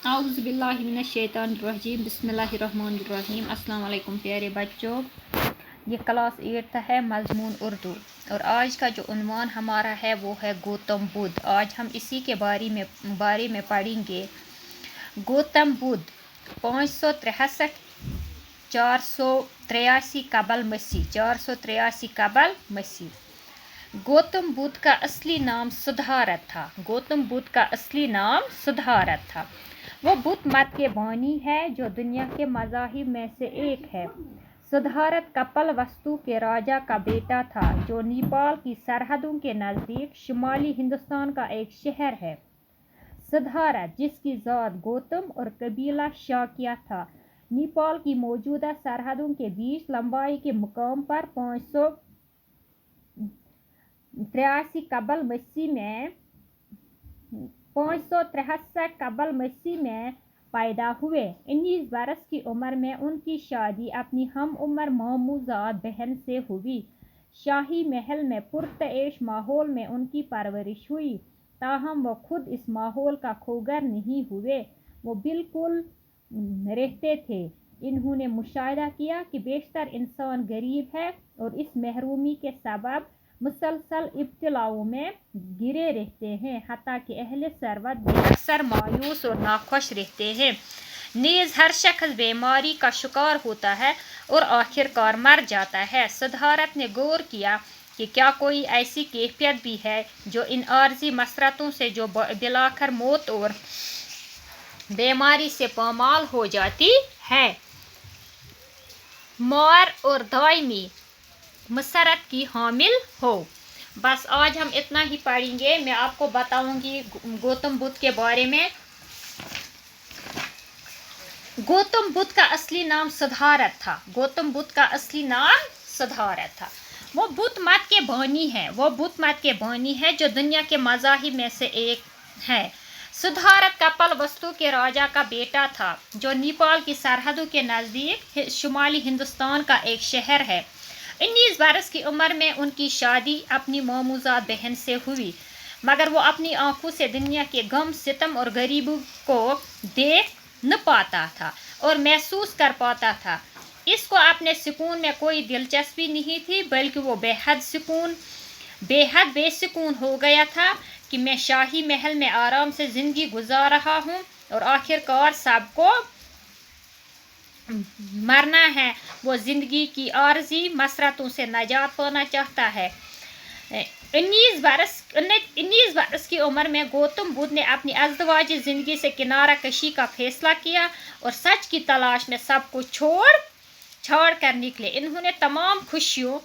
औज़ुबिल्लाहिमिनश्शैतानिर्रजीम बिस्मिल्लाहिर्रहमानिर्रहीम। अस्सलाम वालेकुम प्यारे बच्चों, ये क्लास 8 है मज़मून उर्दू और आज का जो उन्वान हमारा है वो है गौतम बुद्ध। आज हम इसी के बारे में पढ़ेंगे। गौतम बुद्ध 563 483 कबल मसीह। गौतम बुद्ध का असली नाम सिद्धार्थ था। वो बुद्ध मत के बानी है जो दुनिया के मज़ाहिब में से एक है। सिद्धार्थ कपिल वस्तु के राजा का बेटा था जो नेपाल की सरहदों के नज़दीक शुमाली हिंदुस्तान का एक शहर है। सिद्धार्थ, जिसकी ज़ात गौतम और कबीला शाक्य था, नेपाल की मौजूदा सरहदों के बीच लंबाई के मुकाम पर 563 कबल मसीह में पैदा हुए। 19 बरस की उम्र में उनकी शादी अपनी हम उम्र मामूज़ाद बहन से हुई। शाही महल में पुरतएश माहौल में उनकी परवरिश हुई, ताहम वो खुद इस माहौल का खोगर नहीं हुए। वो बिल्कुल रहते थे। इन्होंने मुशाहिदा किया कि बेशतर इंसान गरीब है और इस महरूमी के सबब मुसलसल इब्तिलाओं में गिरे रहते हैं, हत्ता कि अहले सरवत भी अक्सर मायूस और नाखुश रहते हैं। नीज़ हर शख्स बीमारी का शिकार होता है और आखिरकार मर जाता है। सिद्धार्थ ने गौर किया कि क्या कोई ऐसी कैफियत भी है जो इन आर्जी मसरतों से जो बिलाखर मौत और बीमारी से पामाल हो जाती है, मार और दायमी मसरत की हामिल हो। बस आज हम इतना ही पढ़ेंगे। मैं आपको बताऊंगी गौतम बुद्ध के बारे में। गौतम बुद्ध का असली नाम सिद्धार्थ था। वो बुद्ध मत के बानी है जो दुनिया के मज़ाहिब में से एक है। सिद्धार्थ कपिल वस्तु के राजा का बेटा था जो नेपाल की सरहदों के नज़दीक शुमाली हिंदुस्तान का एक शहर है। 19 बरस की उम्र में उनकी शादी अपनी मामूज़ाद बहन से हुई, मगर वो अपनी आंखों से दुनिया के गम, सितम और गरीबी को देख न पाता था और महसूस कर पाता था। इसको अपने सुकून में कोई दिलचस्पी नहीं थी, बल्कि वो बेहद बेसुकून हो गया था कि मैं शाही महल में आराम से ज़िंदगी गुजार रहा हूँ और आखिरकार सबको मरना है। वो ज़िंदगी की आर्जी मसरतों से निजात पाना चाहता है। 19 बरस की उम्र में गौतम बुद्ध ने अपनी अज़दवाजी ज़िंदगी से किनारा कशी का फैसला किया और सच की तलाश में सब कुछ छोड़ कर निकले। इन्होंने तमाम खुशियों,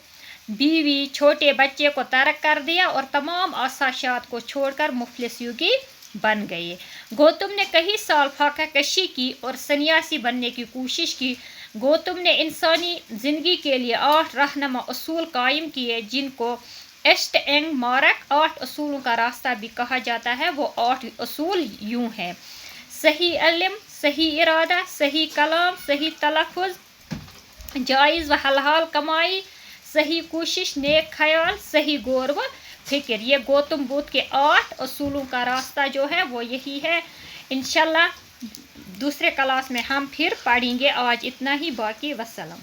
बीवी, छोटे बच्चे को तर्क कर दिया और तमाम आसाशात को छोड़कर मुफलिस युगी बन गए। गौतम ने कई साल फाका कशी की और सन्यासी बनने की कोशिश की। गौतम ने इंसानी ज़िंदगी के लिए 8 रहनुमा असूल कायम किए, जिनको एस्टेंग मार्क 8 असूलों का रास्ता भी कहा जाता है। वो 8 असूल यूं हैं: सही इल्म, सही इरादा, सही कलाम, सही तलफ़ुज़, जायज़ व हलाल कमाई, सही कोशिश, नेक ख्याल, सही गौर व फिक्र। ये गौतम बुद्ध के 8 असूलों का रास्ता जो है वो यही है। इंशाल्लाह दूसरे क्लास में हम फिर पढ़ेंगे। आज इतना ही, बाकी वस्सलाम।